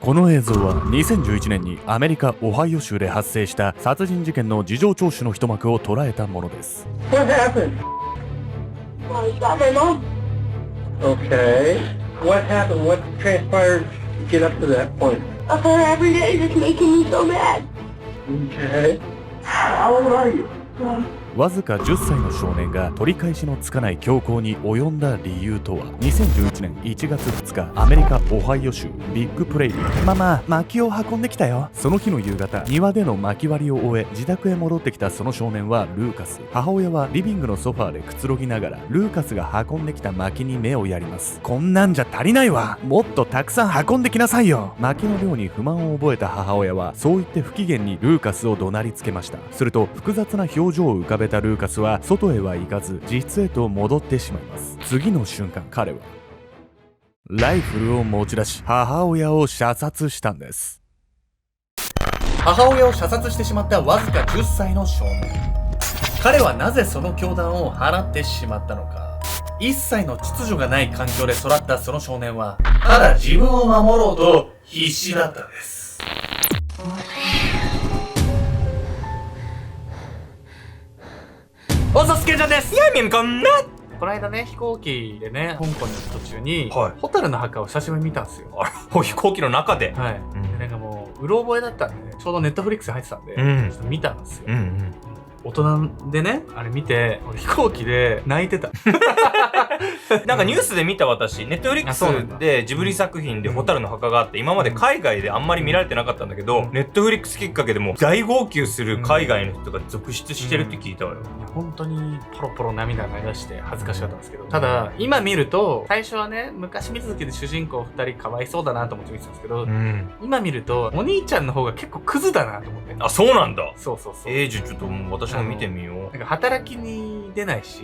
この映像は2011年にアメリカ・オハイオ州で発生した殺人事件の事情聴取の一幕を捉えたものです。 What happened? I shot my mom. Okay. What happened? What transpired to get up to that point? Her every day just making me so mad. Okay. How old are you? わずか10歳の少年が取り返しのつかない凶行に及んだ理由とは。2011年1月2日、アメリカ・オハイオ州ビッグプレイリー。ママ、薪を運んできたよ。その日の夕方、庭での薪割りを終え自宅へ戻ってきたその少年はルーカス。母親はリビングのソファーでくつろぎながらルーカスが運んできた薪に目をやります。こんなんじゃ足りないわ、もっとたくさん運んできなさいよ。薪の量に不満を覚えた母親はそう言って不機嫌にルーカスを怒鳴りつけました。すると複雑な表情を浮かべたルーカスは外へは行かず自室へと戻ってしまいます。次の瞬間、彼はライフルを持ち出し母親を射殺したんです。母親を射殺してしまったわずか10歳の少年。彼はなぜその凶弾を放ってしまったのか。一切の秩序がない環境で育ったその少年はただ自分を守ろうと必死だったんです。おさすけちゃんです。やみんこんな。この間ね、飛行機でね、香港に行く途中に、はい、ホタルの墓を久しぶりに見たんですよ。飛行機の中で。はい。なんかもう、うろ覚えだったんでね、ちょうどネットフリックス入ってたんで、ちょっと見たんですよ。大人でね、あれ見て、俺飛行機で泣いてた。なんかニュースで見た私、ネットフリックスでジブリ作品でホタルの墓があって、今まで海外であんまり見られてなかったんだけど、ネットフリックスきっかけでもう大号泣する海外の人が続出してるって聞いたわよ。本当にポロポロ涙流して恥ずかしかったんですけど、ただ今見ると、最初はね、昔見た時で主人公2人かわいそうだなと思って見てたんですけど、今見るとお兄ちゃんの方が結構クズだなと思って。あ、そうなんだ。そうそうそう。じゃあちょっともう私も見てみよう。なんか働きに出ないし、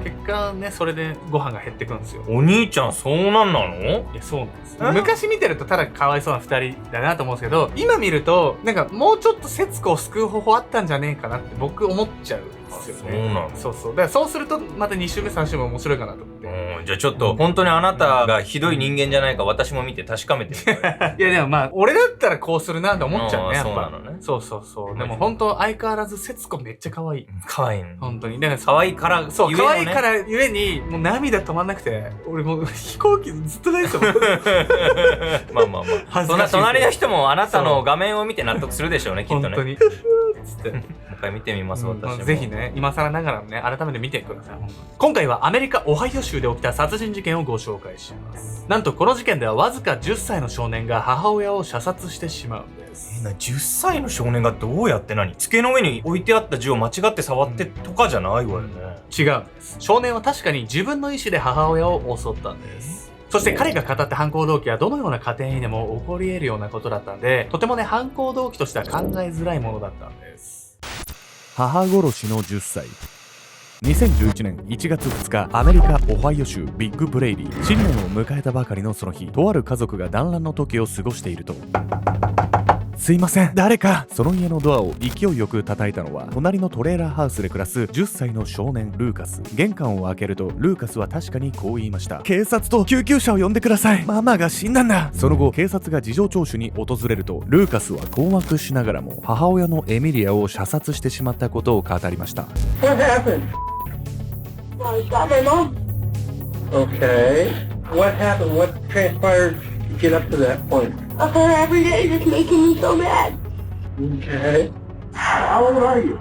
結果ね、それでご飯が減ってくんですよ。お兄ちゃんそうなんなの？いや、そうなんです。昔見てるとただかわいそうな2人だなと思うんですけど、今見るとなんかもうちょっと節子を救う方法あったんじゃねえかなって僕思っちゃうんですよね。そうなの？そうそう。だからそうするとまた2週目3週目面白いかなと思って。じゃあちょっと本当にあなたがひどい人間じゃないか私も見て確かめてみたい。いやでもまあ俺だったらこうするなって思っちゃうね、やっぱ。そうなのね。そうそうそう。でも本当相変わらず節子めっちゃ可愛い。可愛いね。本当に。だから可愛いからそう、可愛いからゆえにもう涙止まんなくて、俺もう飛行機ずっと泣いてたもん。まあまあまあ。隣の人もあなたの画面を見て納得するでしょうね、きっとね。本当に。つって。もう一回見てみます、私も。ぜひね、今更ながらね、改めて見てください。今回はアメリカ・オハイオ州で起きた殺人事件をご紹介します。なんとこの事件ではわずか10歳の少年が母親を射殺してしまうんです。10歳の少年がどうやって机の上に置いてあった銃を間違って触ってとかじゃないわよね。違うんです。少年は確かに自分の意思で母親を襲ったんです。そして彼が語った犯行動機はどのような家庭にでも起こり得るようなことだったんで、とてもね、犯行動機としては考えづらいものだったんです。母殺しの10歳。2011年1月2日、アメリカ・オハイオ州ビッグプレイリー。新年を迎えたばかりのその日、とある家族が団らんの時を過ごしていると、すいません、誰か。その家のドアを勢いよく叩いたのは隣のトレーラーハウスで暮らす10歳の少年ルーカス。玄関を開けるとルーカスは確かにこう言いました。警察と救急車を呼んでください、ママが死んだんだ。その後警察が事情聴取に訪れると、ルーカスは困惑しながらも母親のエミリアを射殺してしまったことを語りました。 What happened? I shot my mom. Okay. What happened? What transpired to get up to that point? Her every day just making me so mad. Okay. How old are you?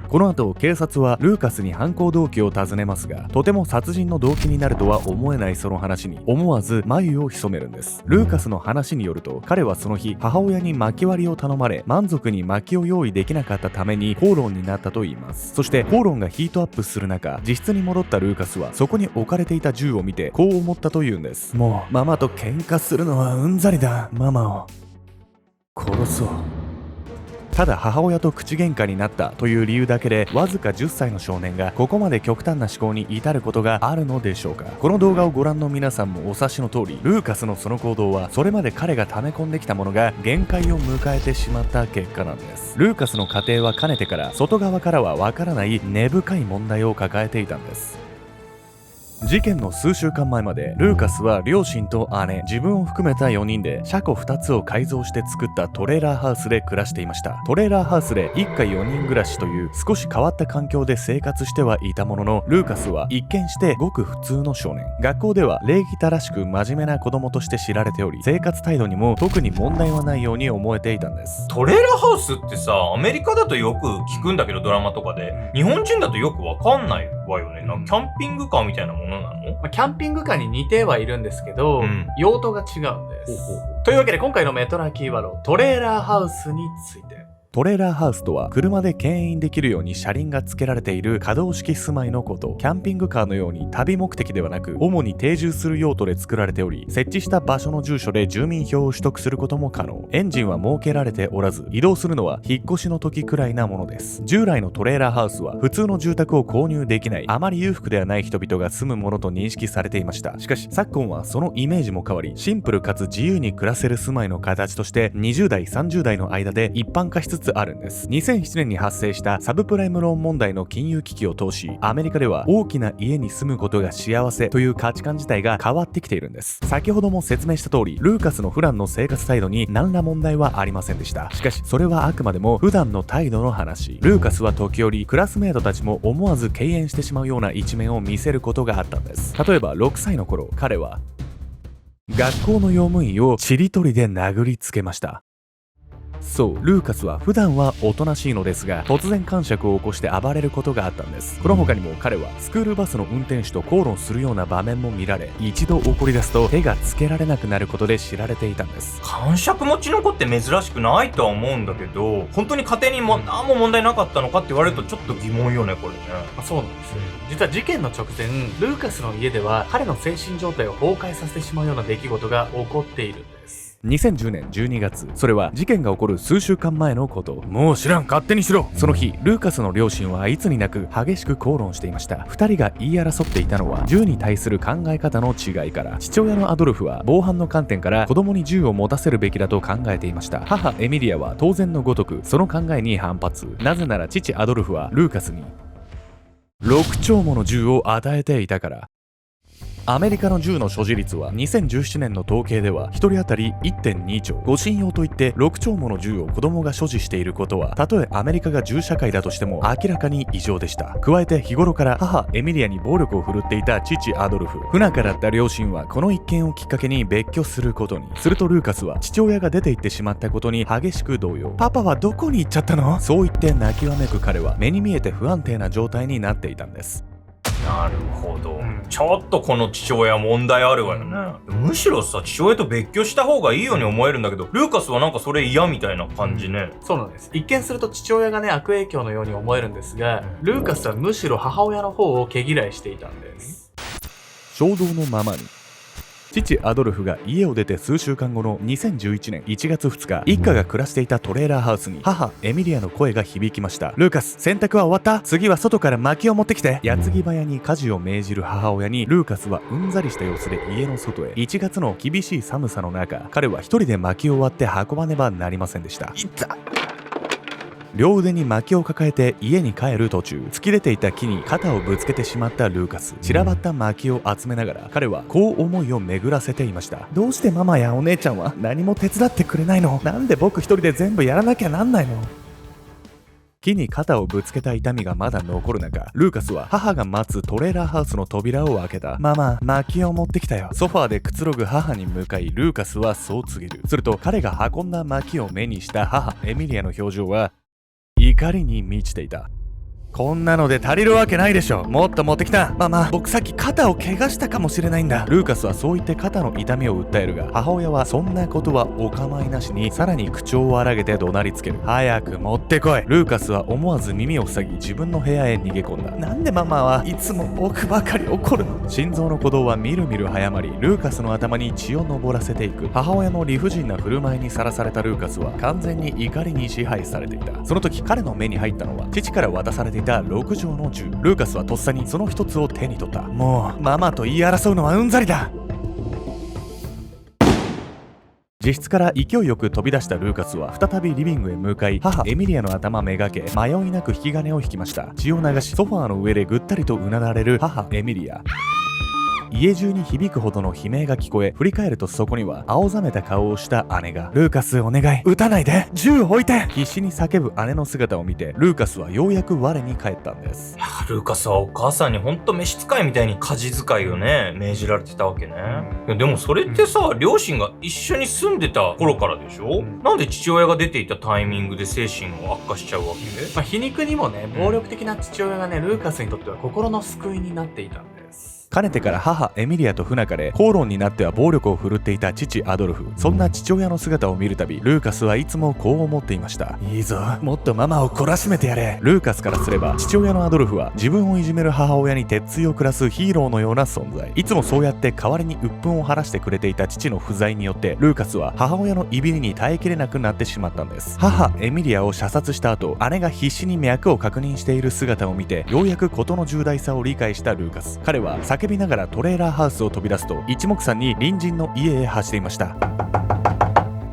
この後警察はルーカスに犯行動機を尋ねますが、とても殺人の動機になるとは思えないその話に思わず眉を潜めるんです。ルーカスの話によると、彼はその日母親に薪割りを頼まれ、満足に薪を用意できなかったために口論になったといいます。そして口論がヒートアップする中、自室に戻ったルーカスはそこに置かれていた銃を見てこう思ったというんです。もうママと喧嘩するのはうんざりだ。ママを殺そう。ただ母親と口喧嘩になったという理由だけでわずか10歳の少年がここまで極端な思考に至ることがあるのでしょうか。この動画をご覧の皆さんもお察しの通り、ルーカスのその行動はそれまで彼が溜め込んできたものが限界を迎えてしまった結果なんです。ルーカスの家庭はかねてから外側からはわからない根深い問題を抱えていたんです。事件の数週間前までルーカスは両親と姉、自分を含めた4人で車庫2つを改造して作ったトレーラーハウスで暮らしていました。トレーラーハウスで一家4人暮らしという少し変わった環境で生活してはいたものの、ルーカスは一見してごく普通の少年。学校では礼儀正しく真面目な子供として知られており、生活態度にも特に問題はないように思えていたんです。トレーラーハウスってさ、アメリカだとよく聞くんだけど、ドラマとかで。日本人だとよくわかんないわよね。なんかキャンピングカーみたいなものなの？キャンピングカーに似てはいるんですけど、用途が違うんです。というわけで今回のメトラキーワード、トレーラーハウスについて。トレーラーハウスとは車で牽引できるように車輪が付けられている可動式住まいのこと。キャンピングカーのように旅目的ではなく、主に定住する用途で作られており、設置した場所の住所で住民票を取得することも可能。エンジンは設けられておらず、移動するのは引っ越しの時くらいなものです。従来のトレーラーハウスは普通の住宅を購入できない、あまり裕福ではない人々が住むものと認識されていました。しかし昨今はそのイメージも変わり、シンプルかつ自由に暮らせる住まいの形として20代30代の間で一般化しつつあるんです。2007年に発生したサブプライムローン問題の金融危機を通し、アメリカでは大きな家に住むことが幸せという価値観自体が変わってきているんです。先ほども説明した通り、ルーカスの普段の生活態度に何ら問題はありませんでした。しかしそれはあくまでも普段の態度の話。ルーカスは時折クラスメイトたちも思わず敬遠してしまうような一面を見せることがあったんです。例えば6歳の頃、彼は学校の用務員をちりとりで殴りつけました。そう、ルーカスは普段はおとなしいのですが、突然癇癪を起こして暴れることがあったんです。この他にも彼はスクールバスの運転手と口論するような場面も見られ、一度怒り出すと手がつけられなくなることで知られていたんです。癇癪持ちの子って珍しくないとは思うんだけど、本当に家庭にも何も問題なかったのかって言われるとちょっと疑問よね、これね。そうなんですよ。実は事件の直前、ルーカスの家では彼の精神状態を崩壊させてしまうような出来事が起こっているんです。2010年12月、それは事件が起こる数週間前のこと。もう知らん、勝手にしろ。その日、ルーカスの両親はいつになく激しく口論していました。2人が言い争っていたのは銃に対する考え方の違いから。父親のアドルフは防犯の観点から子供に銃を持たせるべきだと考えていました。母エミリアは当然のごとくその考えに反発。なぜなら父アドルフはルーカスに6丁もの銃を与えていたから。アメリカの銃の所持率は2017年の統計では1人当たり 1.2 丁。護身用といって6丁もの銃を子供が所持していることは、たとえアメリカが銃社会だとしても明らかに異常でした。加えて日頃から母エミリアに暴力を振るっていた父アドルフ。不仲だった両親はこの一件をきっかけに別居することに。するとルーカスは父親が出て行ってしまったことに激しく動揺。パパはどこに行っちゃったの？そう言って泣きわめく彼は目に見えて不安定な状態になっていたんです。なるほど、ちょっとこの父親問題あるわよね。むしろさ、父親と別居した方がいいように思えるんだけど、ルーカスはなんかそれ嫌みたいな感じね。そうなんです。一見すると父親がね、悪影響のように思えるんですが、ルーカスはむしろ母親の方を毛嫌いしていたんです。衝動のままに。父アドルフが家を出て数週間後の2011年1月2日、一家が暮らしていたトレーラーハウスに母エミリアの声が響きました。ルーカス、洗濯は終わった？次は外から薪を持ってきて。矢継ぎ早に家事を命じる母親にルーカスはうんざりした様子で家の外へ。1月の厳しい寒さの中、彼は一人で薪を割って運ばねばなりませんでした。両腕に薪を抱えて家に帰る途中、突き出ていた木に肩をぶつけてしまったルーカス。散らばった薪を集めながら彼はこう思いを巡らせていました。どうしてママやお姉ちゃんは何も手伝ってくれないの？なんで僕一人で全部やらなきゃなんないの？木に肩をぶつけた痛みがまだ残る中、ルーカスは母が待つトレーラーハウスの扉を開けた。ママ、薪を持ってきたよ。ソファーでくつろぐ母に向かい、ルーカスはそう告げる。すると彼が運んだ薪を目にした母エミリアの表情は怒りに満ちていた。こんなので足りるわけないでしょ。もっと持ってきた。ママ、僕さっき肩を怪我したかもしれないんだ。ルーカスはそう言って肩の痛みを訴えるが、母親はそんなことはお構いなしにさらに口調を荒げて怒鳴りつける。早く持ってこい。ルーカスは思わず耳を塞ぎ自分の部屋へ逃げ込んだ。なんでママはいつも僕ばかり怒るの？心臓の鼓動はみるみる早まり、ルーカスの頭に血を上らせていく。母親の理不尽な振る舞いにさらされたルーカスは完全に怒りに支配されていた。その時彼の目に入ったのは父から渡されていた6錠の銃。ルーカスはとっさにその一つを手に取った。もうママと言い争うのはうんざりだ。自室から勢いよく飛び出したルーカスは再びリビングへ向かい、母エミリアの頭めがけ迷いなく引き金を引きました。血を流しソファーの上でぐったりとうなられる母エミリア。家中に響くほどの悲鳴が聞こえ、振り返るとそこには青ざめた顔をした姉が、ルーカスお願い、撃たないで、銃を置いて、必死に叫ぶ姉の姿を見て、ルーカスはようやく我に返ったんです。いやルーカスはお母さんにほんと召使いみたいに家事使いをね命じられてたわけね。いやでもそれってさ、両親が一緒に住んでた頃からでしょ、なんで父親が出ていたタイミングで精神を悪化しちゃうわけ？皮肉にもね、暴力的な父親がね、ルーカスにとっては心の救いになっていたんです。かねてから母エミリアと不仲で口論になっては暴力を振るっていた父アドルフ。そんな父親の姿を見るたび、ルーカスはいつもこう思っていました。いいぞ、もっとママを懲らしめてやれ。ルーカスからすれば、父親のアドルフは自分をいじめる母親に鉄槌を下すヒーローのような存在。いつもそうやって代わりに鬱憤を晴らしてくれていた父の不在によって、ルーカスは母親のいびりに耐えきれなくなってしまったんです。母エミリアを射殺した後、姉が必死に脈を確認している姿を見て、ようやく事の重大さを理解したルーカス。彼は叫びながらトレーラーハウスを飛び出すと、一目散に隣人の家へ走りました。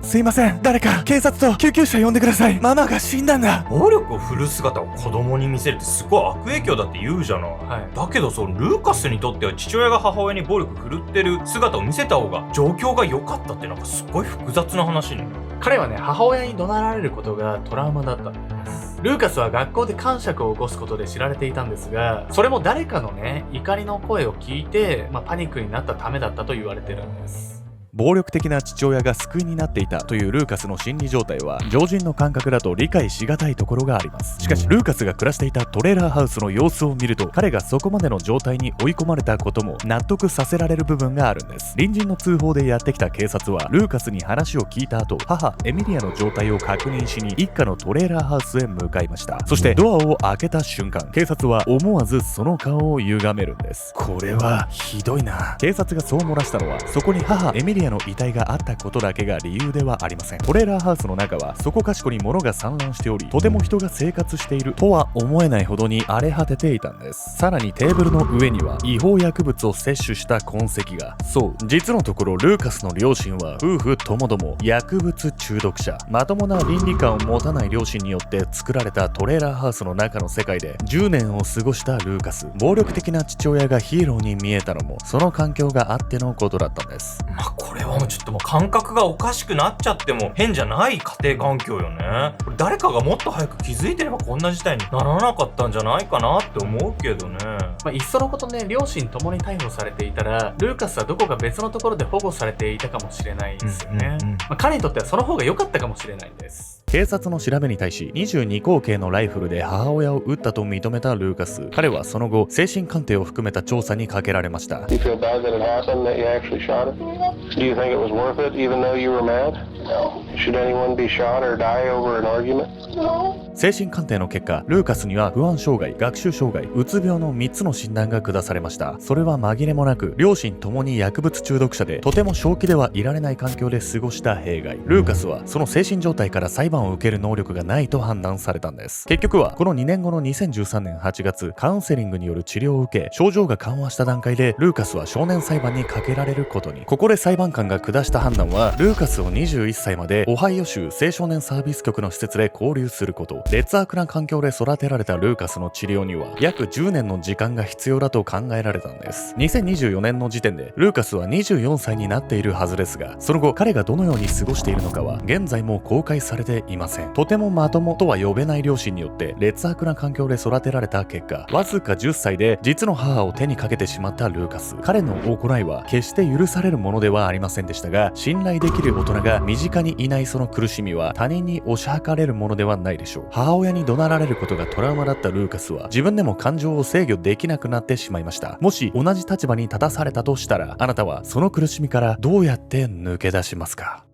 すいません、誰か警察と救急車呼んでください。ママが死んだんだ。暴力を振るう姿を子供に見せるってすごい悪影響だって言うじゃない、だけどそのルーカスにとっては父親が母親に暴力振るってる姿を見せた方が状況が良かったってなんかすごい複雑な話ね。彼はね、母親に怒鳴られることがトラウマだったんです。ルーカスは学校で癇癪を起こすことで知られていたんですが、それも誰かのね、怒りの声を聞いて、パニックになったためだったと言われてるんです。暴力的な父親が救いになっていたというルーカスの心理状態は常人の感覚だと理解しがたいところがあります。しかしルーカスが暮らしていたトレーラーハウスの様子を見ると、彼がそこまでの状態に追い込まれたことも納得させられる部分があるんです。隣人の通報でやってきた警察はルーカスに話を聞いた後、母エミリアの状態を確認しに一家のトレーラーハウスへ向かいました。そしてドアを開けた瞬間、警察は思わずその顔を歪めるんです。これはひどいな。警察がそう漏らしたのは、そこに母エミリアの遺体があったことだけが理由ではありません。トレーラーハウスの中はそこかしこに物が散乱しており、とても人が生活しているとは思えないほどに荒れ果てていたんです。さらにテーブルの上には違法薬物を摂取した痕跡が。そう、実のところルーカスの両親は夫婦ともども薬物中毒者。まともな倫理観を持たない両親によって作られたトレーラーハウスの中の世界で10年を過ごしたルーカス。暴力的な父親がヒーローに見えたのもその環境があってのことだったんです。これはもうちょっともう感覚がおかしくなっちゃっても変じゃない家庭環境よね。これ誰かがもっと早く気づいてればこんな事態にならなかったんじゃないかなって思うけどね。いっそのことね、両親ともに逮捕されていたら、ルーカスはどこか別のところで保護されていたかもしれないですよね。彼にとってはその方が良かったかもしれないんです。警察の調べに対し22口径のライフルで母親を撃ったと認めたルーカス。彼はその後精神鑑定を含めた調査にかけられました。 You feel bad that it happened, that you actually shot it? Do you think it was worth it even though you were mad? No. Should anyone be shot or die over an argument? No. 精神鑑定の結果、ルーカスには不安障害、学習障害、うつ病の3つの診断が下されました。それは紛れもなく両親ともに薬物中毒者で、とても正気ではいられない環境で過ごした弊害。ルーカスはその精神状態から裁判を受ける能力がないと判断されたんです。結局はこの2年後の2013年8月、カウンセリングによる治療を受け、症状が緩和した段階でルーカスは少年裁判にかけられることに。ここで裁判官が下した判断は、ルーカスを21歳までオハイオ州青少年サービス局の施設で交流すること。劣悪な環境で育てられたルーカスの治療には約10年の時間が必要だと考えられたんです。2024年の時点でルーカスは24歳になっているはずですが、その後彼がどのように過ごしているのかは現在も公開されていません。とてもまともとは呼べない両親によって劣悪な環境で育てられた結果、わずか10歳で実の母を手にかけてしまったルーカス。彼の行いは決して許されるものではありませんでしたが、信頼できる大人が身近にいないその苦しみは他人に押し量れるものではないでしょう。母親に怒鳴られることがトラウマだったルーカスは自分でも感情を制御できなくなってしまいました。もし同じ立場に立たされたとしたら、あなたはその苦しみからどうやって抜け出しますか？